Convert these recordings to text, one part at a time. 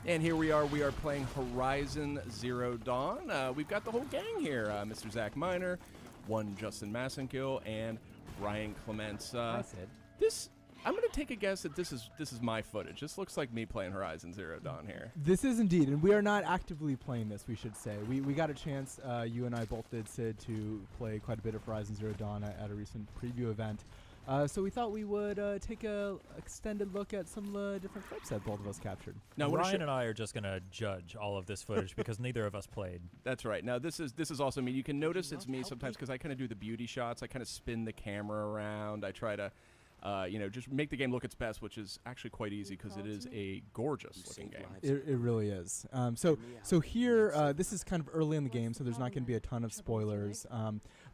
And here we are playing Horizon Zero Dawn. We've got the whole gang here. Mr. Zach Miner, one Justin Massenkill, and Ryan Clements. Hi, Sid. I'm going to take a guess that this is my footage. This looks like me playing Horizon Zero Dawn here. This is indeed, and we are not actively playing this, we should say. We got a chance, you and I both did, Sid, to play quite a bit of Horizon Zero Dawn at a recent preview event. So we thought we would take a extended look at some different clips that both of us captured. Now, Ryan and I are just going to judge all of this footage because neither of us played. That's right. Now, this is also me. You can notice it's me sometimes because I kind of do the beauty shots. I kind of spin the camera around. I try to, just make the game look its best, which is actually quite easy because it is a gorgeous-looking game. It really is. So here, this is kind of early in the game, so there's not going to be a ton of spoilers.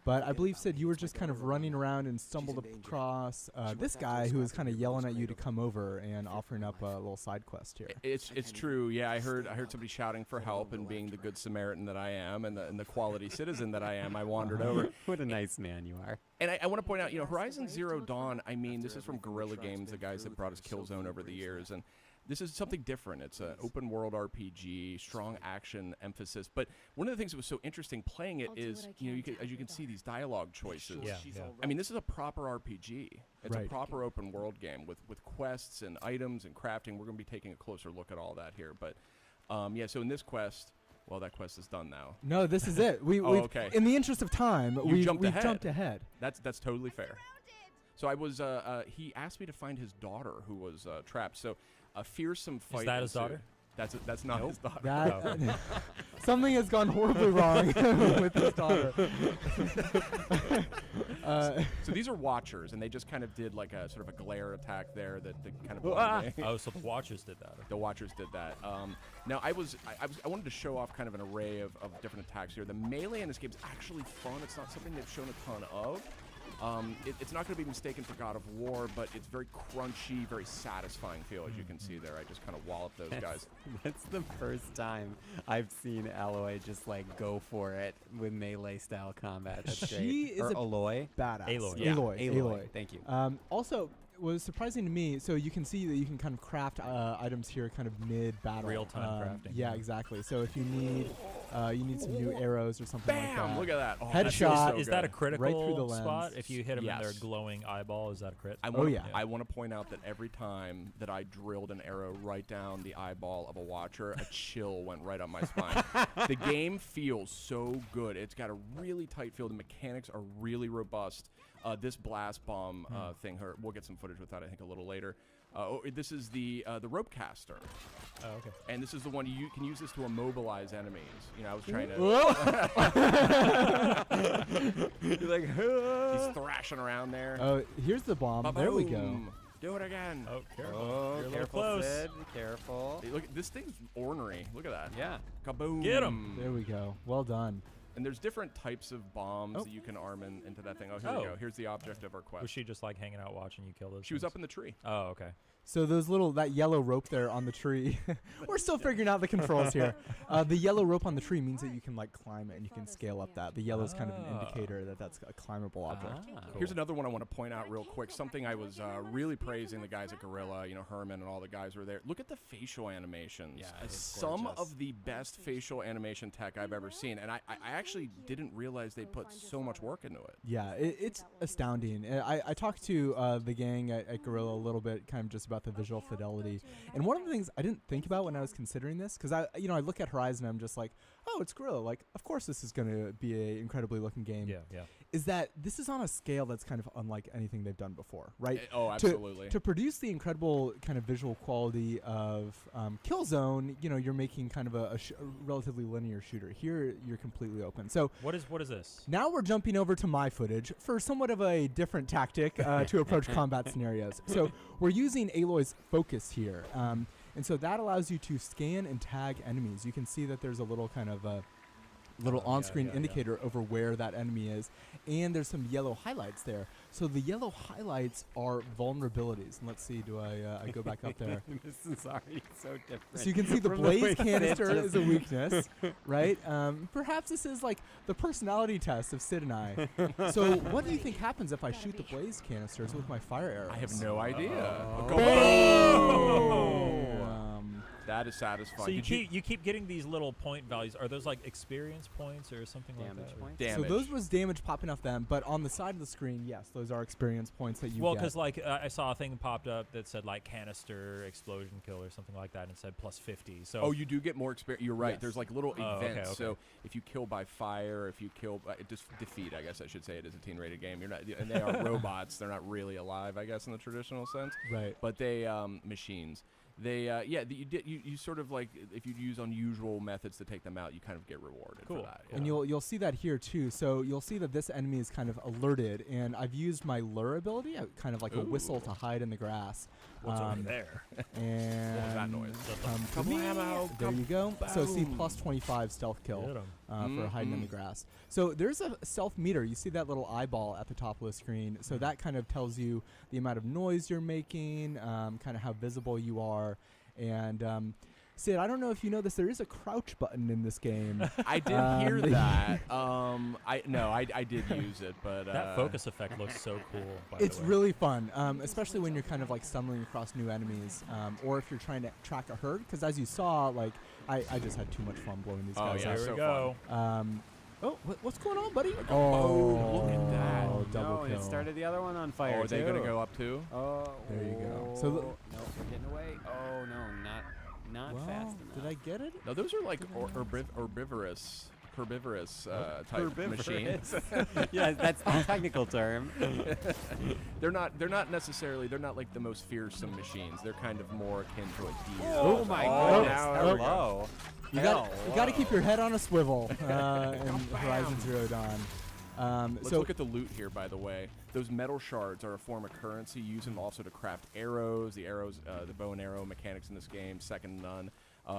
But I believe, Sid, you were just kind of running around and stumbled across this guy who was kind of yelling at you to come over and offering up a little side quest here. It's true. Yeah, I heard somebody shouting for help, and being the good Samaritan that I am and the quality citizen that I am, I wandered over. What a nice man you are. And I want to point out, Horizon Zero Dawn, I mean, this is from Guerrilla Games, the guys that brought us Killzone over the years, and this is something different. It's an open-world RPG, strong action emphasis. But one of the things that was so interesting playing it is, as you can see, these dialogue choices. Yeah. I mean, this is a proper RPG. It's Right. a proper open-world game with quests and items and crafting. We're going to be taking a closer look at all that here. But, so in this quest... Well, that quest is done now. No, this is it. Okay. In the interest of time, we've jumped ahead. That's totally fair. So I was. He asked me to find his daughter, who was trapped. So a fearsome fight. Is that his daughter? That's not his daughter. Something has gone horribly wrong with his daughter. So these are Watchers, and they just kind of did like a sort of a glare attack there that kind of blinded me. Oh, so the Watchers did that. The Watchers did that. Now I wanted to show off kind of an array of different attacks here. The melee in this game is actually fun. It's not something they've shown a ton of. It's not going to be mistaken for God of War, but it's very crunchy, very satisfying feel, as you can see there. I just kind of walloped those guys. That's the first time I've seen Alloy just like go for it with melee style combat. That's She great. is or a Aloy. Badass. Aloy. Yeah. Aloy. Thank you. Also, what was surprising to me, so you can see that you can kind of craft items here kind of mid-battle. Real-time crafting. Yeah, exactly. So if you need some new arrows or something like that. Bam! Look at that. Oh, Headshot. Is that a critical Right through the lens. spot? If you hit him in Yes. their glowing eyeball, is that a crit? I want to point out that every time that I drilled an arrow right down the eyeball of a Watcher, a chill went right up my spine. The game feels so good. It's got a really tight feel. The mechanics are really robust. This blast bomb thing, we'll get some footage with that, I think, a little later. This is the rope caster. Oh, okay. And this is the one you can use this to immobilize enemies. I was trying to... You're like, He's thrashing around there. Oh, here's the bomb. There we go. Ba-boom. Do it again. Oh, careful. oh, You're a little careful, close. Sid. Careful. Hey, look, this thing's ornery. Look at that. Yeah. Kaboom. Get 'em. There we go. Well done. And there's different types of bombs that you can arm into that thing. Oh, here we go. Here's the object of our quest. Was she just like hanging out watching you kill those? She was things? up in the tree. Oh, okay. So that yellow rope there on the tree, we're still figuring out the controls here. The yellow rope on the tree means that you can like climb it and you can scale up that. The yellow is kind of an indicator that that's a climbable object. Cool. Here's another one I want to point out real quick. Something I was really praising the guys at Guerrilla, Herman and all the guys were there. Look at the facial animations. Yeah, it's Some gorgeous. of the best facial animation tech I've ever seen. And I actually didn't realize they put so much work into it. Yeah, it's astounding. I talked to the gang at Guerrilla a little bit, kind of just about the visual fidelity. And one of the things I didn't think about when I was considering this, because I look at Horizon, I'm just like, oh, it's Guerrilla. Like, of course this is going to be an incredibly looking game. Yeah. Is that this is on a scale that's kind of unlike anything they've done before, right? Oh, absolutely. To produce the incredible kind of visual quality of Killzone, you're making kind of a relatively linear shooter. Here, you're completely open. So What is this? now we're jumping over to my footage for somewhat of a different tactic to approach combat scenarios. So we're using Aloy's focus here. And so that allows you to scan and tag enemies. You can see that there's a little kind of little on-screen indicator over where that enemy is, and there's some yellow highlights there. So the yellow highlights are vulnerabilities. And let's see, do I go back up there? This is already so different. So you can see the from way blaze Sid canister just- is a weakness, right? Perhaps this is like the personality test of Sid and I. So what do you think happens if I shoot the blaze canisters with my fire arrows? I have no idea. Bam! That is satisfying. So Did you keep getting these little point values. Are those like experience points or something like Damage that? points. damage. So those was damage popping off them, but on the side of the screen, yes, those are experience points that you Well, get. because like I saw a thing popped up that said like canister explosion kill or something like that, and it said plus 50. So Oh, you do get more experience. You're right. Yes. There's like little Oh, okay, events. okay. So if you kill by fire, if you kill by defeat, I guess I should say it is a teen-rated game. You're not, and they are robots. They're not really alive, I guess, in the traditional sense. right. But they machines. They you sort of like if you use unusual methods to take them out, you kind of get rewarded Cool. for that. And you'll see that here too. So you'll see that this enemy is kind of alerted, and I've used my lure ability, kind of like a whistle Ooh. to hide in the grass. what's over there? And What was that noise? come to me. Kablamo, There you go. So see kaboom. plus 25 stealth kill. Get 'em. For hiding in the grass. So there's a stealth meter. You see that little eyeball at the top of the screen. So that kind of tells you the amount of noise you're making, kind of how visible you are. And Sid, I don't know if you know this, there is a crouch button in this game. I did hear that. I did use it, but That focus effect looks so cool. By It's the way. really fun, especially when you're kind of like stumbling across new enemies, or if you're trying to track a herd. Because as you saw, like I just had too much fun blowing these Oh, guys yeah, up. Here so we go. What's going on, buddy? Oh, look at that. Double no, kill. it started the other one on fire. Oh, are they gonna too. go up too? Oh, There you go. So no, we're getting away. Oh no, not Well, fast enough. did I get it? No, those are like Did I herbivorous type Herbivorous. machines. Yeah, that's the technical term. They're not necessarily. They're not like the most fearsome machines. They're kind of more akin to a deer. Oh my Oh, goodness! now there we go. Hello. You got to keep your head on a swivel in Horizon Zero Dawn. Let's so look at the loot here, by the way. Those metal shards are a form of currency. Use them also to craft arrows. The bow and arrow mechanics in this game, second to none.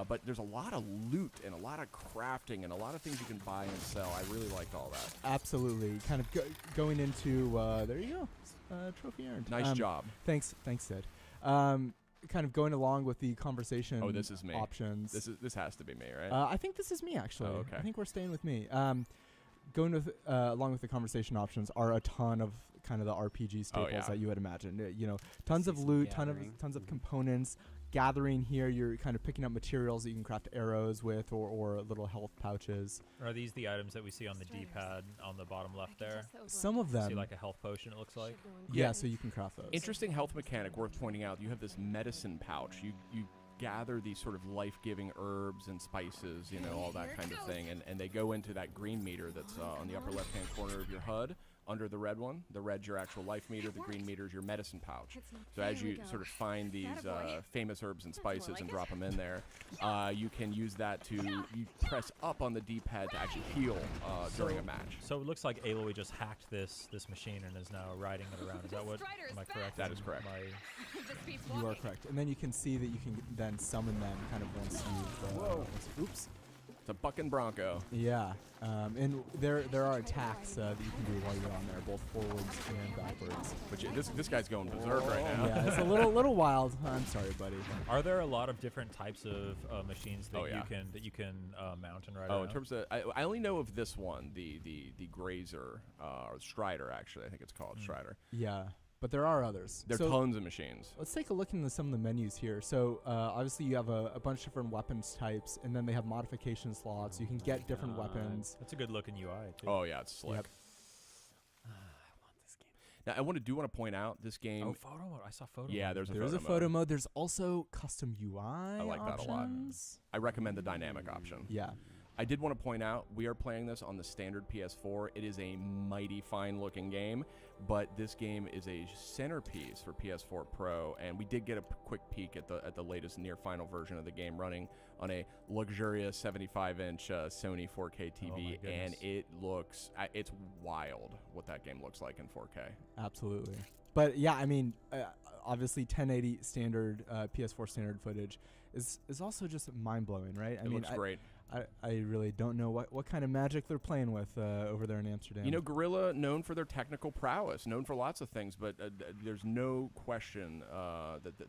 But there's a lot of loot and a lot of crafting and a lot of things you can buy and sell. I really liked all that. absolutely, kind of going into there you go, trophy earned. Nice job. Thanks, Sid. Kind of going along with the conversation. Oh, this is me. Options. This has to be me, right? I think this is me actually. Oh, okay. I think we're staying with me. Going with along with the conversation options are a ton of kind of the RPG staples yeah. that you would imagine. You know, tons of Some loot, gathering. tons of components. Gathering here, you're kind of picking up materials that you can craft arrows with, or little health pouches. Are these the items that we see on the D-pad on the bottom left there? Some of them, See like a health potion, it looks like. yeah. So you can craft those. Interesting health mechanic worth pointing out. You have this medicine pouch. You gather these sort of life-giving herbs and spices, you know, all that kind of thing, and they go into that green meter that's on the upper left-hand corner of your HUD. Under the red one, the red's your actual life meter, the green meter's your medicine pouch. So as you sort of find these famous herbs and spices and drop them in there, you can use that to you press up on the D-pad to actually heal during a match. So it looks like Aloy just hacked this machine and is now riding it around. Is that what? Am I correct? That is in correct. You are correct. And then you can see that you can then summon them kind of once you've. Oops. It's a bucking bronco. Yeah. And there are attacks that you can do while you're on there, both forwards and backwards. Which this guy's going berserk right now. Yeah, it's a little wild. I'm sorry, buddy. Are there a lot of different types of machines that Oh, yeah. you can mount and ride Oh, around? in terms of, I only know of this one, the Grazer, or Strider, actually. I think it's called Strider. Yeah, but there are others. There are So tons of machines. let's take a look into some of the menus here. So obviously you have a bunch of different weapons types, and then they have modification slots. You can get different weapons. That's a good looking UI. Too. Oh yeah, it's slick. Yep. I want this game. Now I do want to point out this game. Oh, photo mode. I saw photo. Yeah, mode. there's a There's photo a photo mode. mode. There's also custom UI like that a lot. options. I recommend the dynamic option. Yeah. I did want to point out we are playing this on the standard PS4. It is a mighty fine looking game, but this game is a centerpiece for PS4 Pro, and we did get a quick peek at the latest near final version of the game running on a luxurious 75-inch Sony 4K Oh my TV, goodness. and it looks it's wild what that game looks like in 4K. Absolutely. But yeah, I mean, obviously 1080 standard PS4 standard footage is also just mind blowing, right? I It mean, looks great. I really don't know what kind of magic they're playing with over there in Amsterdam. You know, Guerrilla, known for their technical prowess, known for lots of things, but there's no question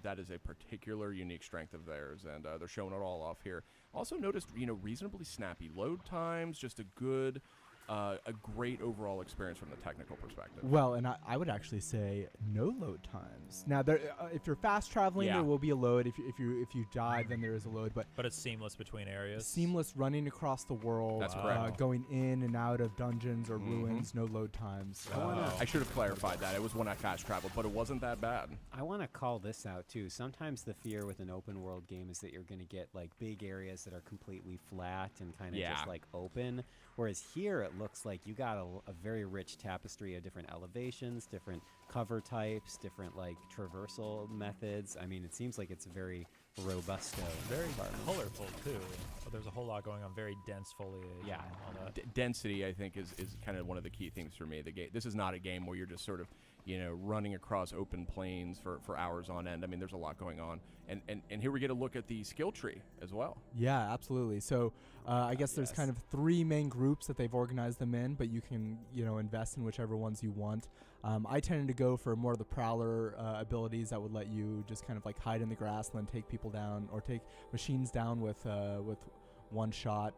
that is a particular unique strength of theirs, and they're showing it all off here. Also noticed, reasonably snappy load times, just a good a great overall experience from the technical perspective. Well, and I would actually say no load times. Now, there, if you're fast traveling, Yeah. there will be a load. If you die, then there is a load. But But it's seamless between areas. seamless running across the world, That's correct. going in and out of dungeons or Mhm. ruins, no load times. I should have clarified that. It was when I fast traveled, but it wasn't that bad. I want to call this out too. Sometimes the fear with an open world game is that you're going to get like big areas that are completely flat and kind of Yeah. just like open. Whereas here it looks like you got a very rich tapestry of different elevations, different cover types, different like traversal methods. I mean, it seems like it's a very robusto. Very environment. colorful too. There's a whole lot going on. Very dense foliage. Yeah. and all that. Density, I think, is kind of one of the key things for me. The game. This is not a game where you're just sort of, running across open plains for hours on end. I mean, there's a lot going on, and here we get a look at the skill tree as well. Yeah, absolutely. So I guess there's Yes. kind of 3 main groups that they've organized them in, but you can, invest in whichever ones you want. I tended to go for more of the prowler abilities that would let you just kind of like hide in the grass and then take people down or take machines down with one shot.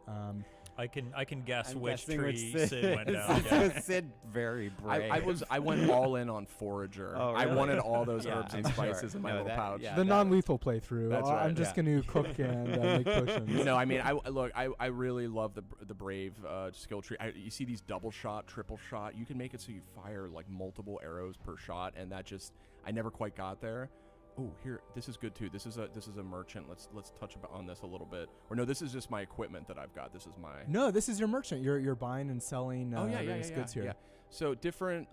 I can guess I'm which guessing tree Sid, Sid went down. Yeah. Sid very brave. I went all in on forager. Oh, I really? wanted all those Yeah, herbs and I'm sure. spices in my No, little that- pouch. yeah. The that- non-lethal playthrough. That's right. I'm just Yeah. going to cook and make potions. No, I mean, I really love the brave skill tree. You see these double shot, triple shot. You can make it so you fire like multiple arrows per shot, and that just I never quite got there. Oh, here, this is good too. This is a merchant. Let's touch on this a little bit. Or no, this is just my equipment that I've got. This is my. No, this is your merchant. You're buying and selling various goods here. Yeah. So different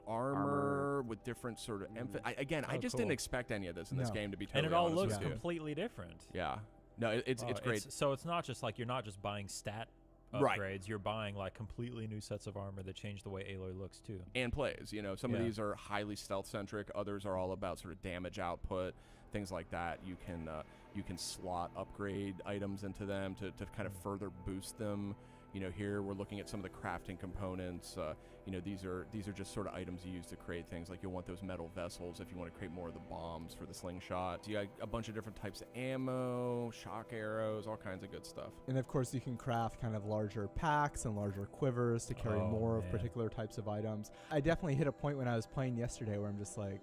armor with different sort of I Oh, just cool. didn't expect any of this in this No. game, to be And totally it all honest looks with you. completely different. Yeah. No, it's Oh, great. So it's not just like you're not just buying stat Right. upgrades. You're buying like completely new sets of armor that change the way Aloy looks too. And plays. Some of Yeah. these are highly stealth centric. Others are all about sort of damage output, things like that. You can slot upgrade items into them to kind of further boost them. Here we're looking at some of the crafting components. These are just sort of items you use to create things. Like you'll want those metal vessels if you want to create more of the bombs for the slingshot. You got a bunch of different types of ammo, shock arrows, all kinds of good stuff. And of course, you can craft kind of larger packs and larger quivers to carry Oh, more of man. particular types of items. I definitely hit a point when I was playing yesterday where I'm just like,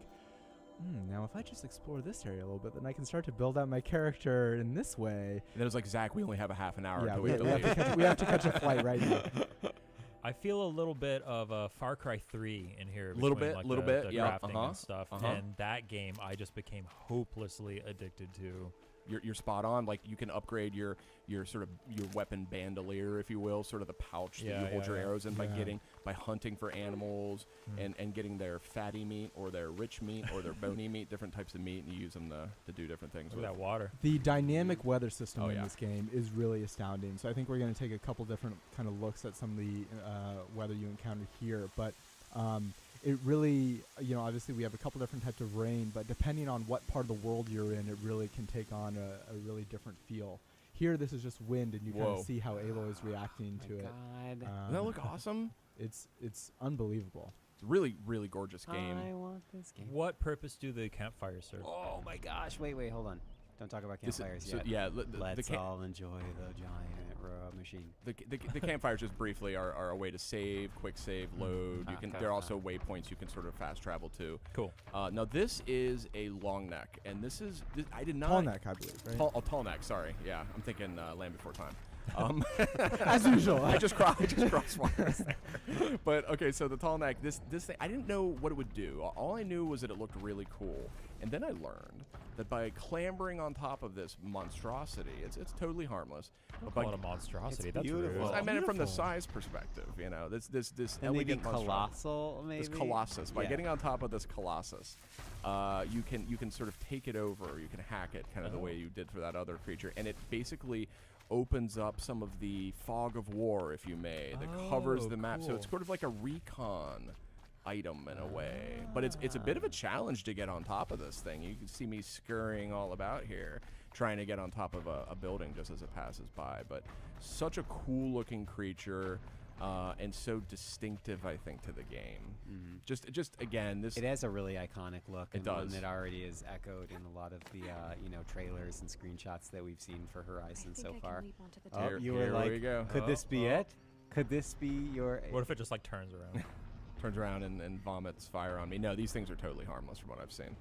now if I just explore this area a little bit, then I can start to build out my character in this way. And then it was like, Zach, we only have a half an hour Yeah, until we, we have to we have leave. to catch, we have to catch a flight right now. I feel a little bit of a Far Cry 3 in here. Little between, bit, like, little the, bit, the yeah, crafting and stuff. uh-huh. And that game I just became hopelessly addicted to. You're spot on. Like you can upgrade your sort of your weapon bandolier, if you will, sort of the pouch that Yeah, you hold yeah, your yeah. arrows in Yeah. by hunting for animals and getting their fatty meat or their rich meat or their bony meat, different types of meat, and you use them to do different things Look with. at that water. The dynamic weather system Oh, in yeah. this game is really astounding. So I think we're going to take a couple different kind of looks at some of the weather you encounter here. But it really, obviously we have a couple different types of rain, but depending on what part of the world you're in, it really can take on a really different feel. Here, this is just wind, and you kind Whoa. of see how Aloy is reacting to it. God. Doesn't that look awesome? It's unbelievable. It's a really, really gorgeous game. I want this game. What purpose do the campfires serve? Oh my gosh! Wait, hold on. Don't talk about This is- campfires so, yet. yeah, the Let's camp- all enjoy the giant row machine. The campfires just briefly are a way to save, quick save, load. You can. Okay. There are also waypoints you can sort of fast travel to. Cool. Now this is a long neck, and this I did not. Tall neck, I believe, right? Tall neck. Sorry. Yeah, I'm thinking Land Before Time. As usual. I just crossed wires there. But okay, so the tall neck. This thing, I didn't know what it would do. All I knew was that it looked really cool, and then I learned that by clambering on top of this monstrosity, it's totally harmless. But by Call it a monstrosity. It's That's beautiful. rude. I meant it from the Beautiful. size perspective. This And maybe elegant monstrosity. colossal, maybe. This colossus. By Yeah. getting on top of this colossus, you can sort of take it over. You can hack it, kind of the way you did for that other creature, and it basically opens up some of the fog of war, if you may, that covers Oh, the map. So it's cool. sort of like a recon item in a way, but it's a bit of a challenge to get on top of this thing. You can see me scurrying all about here, trying to get on top of a building just as it passes by. But such a cool looking creature. And so distinctive, I think, to the game. Just again, this It has a really iconic look. It and one does. that already is echoed in a lot of the trailers and screenshots that we've seen for Horizon so far. Oh, Oh, you were here like, we go. could this be Oh. it? Could this be your? What if it just like turns around? Turns around and vomits fire on me. No, these things are totally harmless from what I've seen.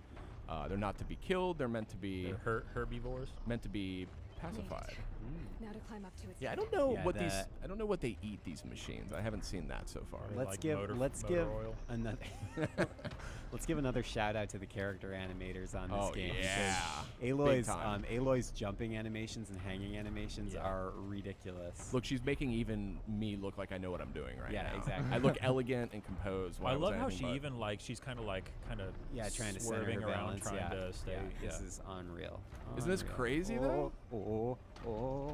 They're not to be killed. They're meant to be They're herbivores. pacified. Mm. Now to climb up to its Yeah, I don't know Yeah, what these. that- I don't know what they eat. These machines. I haven't seen that so far. Or Let's like give motor oil. another let's give another shout out to the character animators on this Oh, game. yeah. because Aloy's Big time. Aloy's jumping animations and hanging animations Yeah. are ridiculous. Look, she's making even me look like I know what I'm doing right Yeah, now. exactly. I look elegant and composed. When I love was how anything she but- even like she's kind of trying to center swerving her around, balance. trying yeah. to stay. Yeah, this is unreal. Isn't this Unreal. crazy, though? Oh,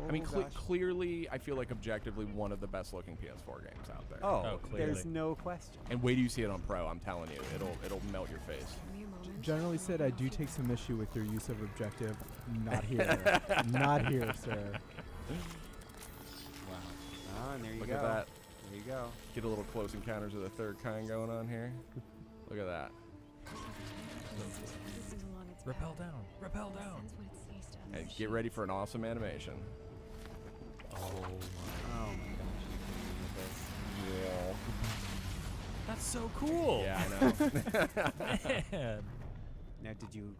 I mean, gosh. clearly, I feel like objectively one of the best looking PS4 games out there. Oh, there's clearly. no question. And wait till you see it on Pro. I'm telling you, it'll melt your face. Give me a moment. Generally said, I do take some issue with your use of objective. Not here. Not here, sir. Wow. Oh, and there you Look go. at that. There you go. Get a little close encounters of the third kind going on here. Look at that. Cruising along its Rappel path. down. Rappel It down. sends what it sees to And other get ready ships. for an awesome animation. Oh Oh my gosh, you kidding me with this? Yeah. That's so cool. Yeah, I know. Man. Now, did you?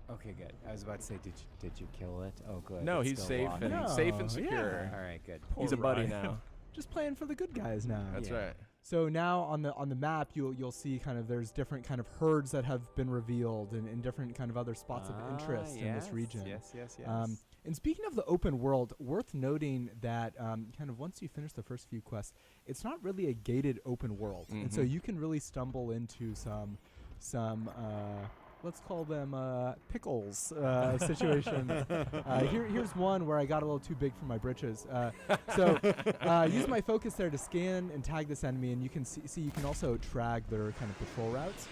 Okay, good. I was about to say, did you kill it? Oh, good. No, it's he's still safe walking. and safe and No, secure. All right, good. He's a Poor buddy Ryan. now. Just playing for the good guys now. That's Yeah. right. So now on the map, you'll see kind of there's different kind of herds that have been revealed and different kind of other spots of interest in this region. Yes, yes, yes. And speaking of the open world, worth noting that kind of once you finish the first few quests, it's not really a gated open world, and so Mhm. you can really stumble into some let's call them pickles situations. Here's one where I got a little too big for my britches. So use my focus there to scan and tag this enemy, and you can see you can also track their kind of patrol routes.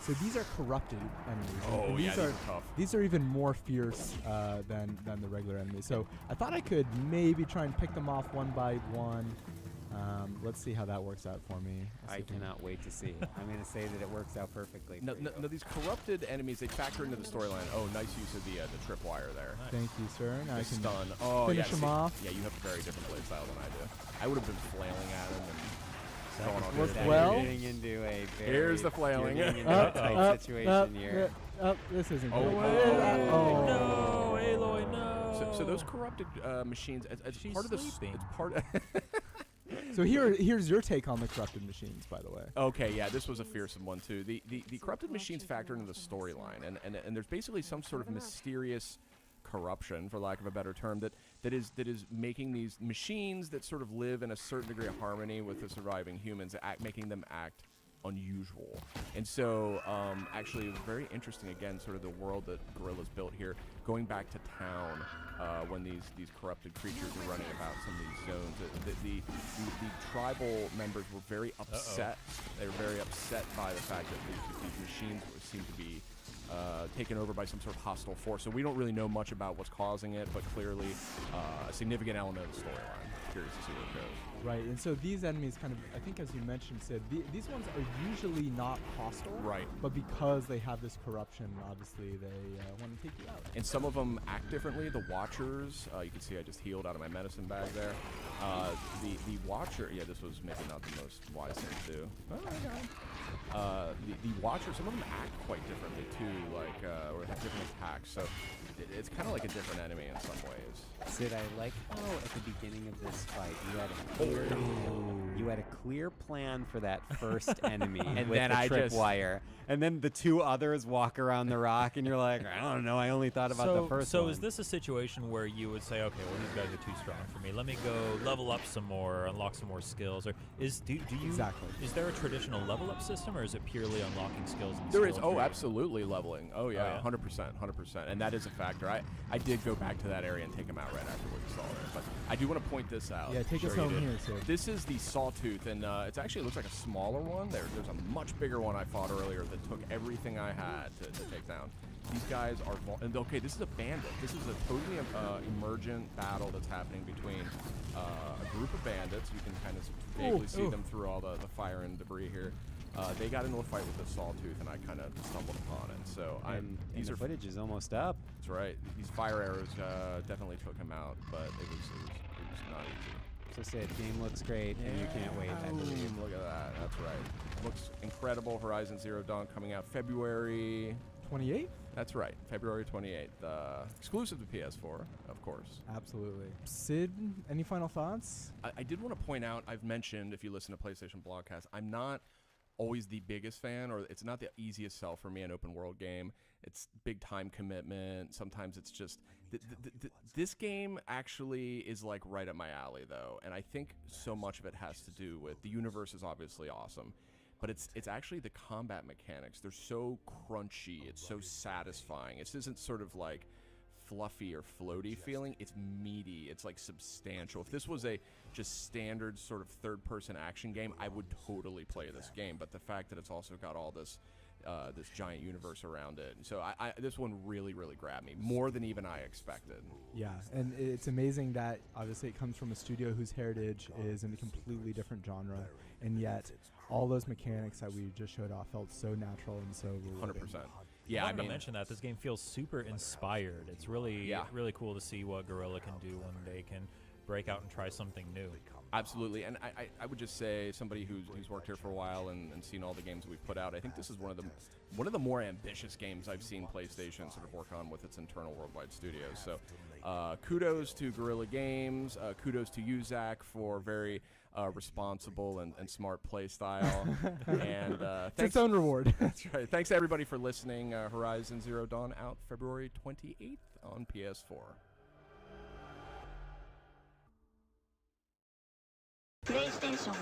So these are corrupted enemies. and Oh, yeah, these are tough. these are even more fierce than the regular enemies. So I thought I could maybe try and pick them off one by one. Let's see how that works out for me. Let's see I if we- cannot wait to see. I'm going to say that it works out perfectly. No, for no, you. no, these corrupted enemies, they factor into the storyline. Oh, nice use of the tripwire there. Nice. Thank you, sir. Now I The can stun. Oh, finish yeah, him see- off. Yeah, you have a very different play style than I do. I would have been flailing at him and going all Worked good. well. You're getting into a very, Here's the flailing. You're getting into a tight situation here. This isn't Oh, good. oh, No, Aloy, no. So those corrupted machines, it's She's part of the. sleeping. It's part. Of So here's your take on the corrupted machines, by the way. Okay, yeah, this was a fearsome one too. The corrupted machines factor into the storyline, and there's basically some sort of mysterious corruption, for lack of a better term, that is making these machines that sort of live in a certain degree of harmony with the surviving humans, making them act unusual. And so, actually, it was very interesting. Again, sort of the world that Guerrilla's built here, going back to town when these corrupted creatures are running about some of these zones. The tribal members were very upset. They were very upset by the fact that these machines seem to be taken over by some sort of hostile force. So we don't really know much about what's causing it, but clearly a significant element of the storyline. Curious to see where it goes. Right, and so these enemies kind of, I think as you mentioned, Sid, these ones are usually not hostile. Right. But because they have this corruption, obviously they want to take you out. And some of them act differently. The Watchers, you can see I just healed out of my medicine bag there. The Watcher, yeah, this was maybe not the most wise thing to do. The Watcher, some of them act quite differently too, like, or have different attacks. So it's kind of like a different enemy in some ways. Sid, I like how at the beginning of this fight you had a clear plan for that first enemy And with then the I just- tripwire, and then the two others walk around the rock, and you're like, I don't know, I only thought about the first so one. is this a situation where you would say, okay, well these guys are too strong for me. Let me go level up some more, unlock some more skills, or do you Exactly. Is there a traditional level up system, or is it purely unlocking skills? And There is, skill tree? absolutely leveling. Oh yeah, yeah? 100%, and that is a factor. I did go back to that area and take him out right after what you saw there, but I do want to point this out. Yeah, take us Sure you home did. here, Sid. This is the Sawtooth, and it actually looks like a smaller one. There's a much bigger one I fought earlier that took everything I had to take down. These guys are, and okay, this is a bandit. This is a totally emergent battle that's happening between a group of bandits. You can kind of vaguely see them through all the fire and debris here. They got into a fight with the Sawtooth, and I kind of stumbled upon it. So and these the are footage is almost up. That's right. These fire arrows definitely took him out, but it was not easy. So Sid, game looks great, and you can't wait, I believe. Look at that. That's right. Looks incredible. Horizon Zero Dawn coming out February. 28th? That's right. February 28th. Exclusive to PS4, of course. Absolutely. Sid, any final thoughts? I did want to point out, I've mentioned, if you listen to PlayStation Blogcast, I'm not always the biggest fan, or it's not the easiest sell for me an open world game. It's big time commitment. Sometimes it's just this game actually is like right up my alley though, and I think so much of it has to do with the universe is obviously awesome, but it's actually the combat mechanics. They're so crunchy. It's so satisfying. It isn't sort of like fluffy or floaty feeling. It's meaty. It's like substantial. If this was a just standard sort of third-person action game, I would totally play this game. But the fact that it's also got all this this giant universe around it, so this one really grabbed me more than even I expected. Yeah, and it's amazing that obviously it comes from a studio whose heritage is in a completely different genre, and yet all those mechanics that we just showed off felt so natural and so rewarding. 100%. I Yeah, I wanted mean, to mention that this game feels super inspired. It's really really cool to see what Guerrilla can do when they can break out and try something new. absolutely. And I would just say, somebody who's worked here for a while and seen all the games we've put out, I think this is one of the more ambitious games I've seen PlayStation sort of work on with its internal worldwide studios. So kudos to Guerrilla Games. Kudos to you, Zach, for very responsible and smart play style. And It's thanks. its own reward. That's right. Thanks to everybody for listening. Horizon Zero Dawn out February 28th on PS4. PlayStation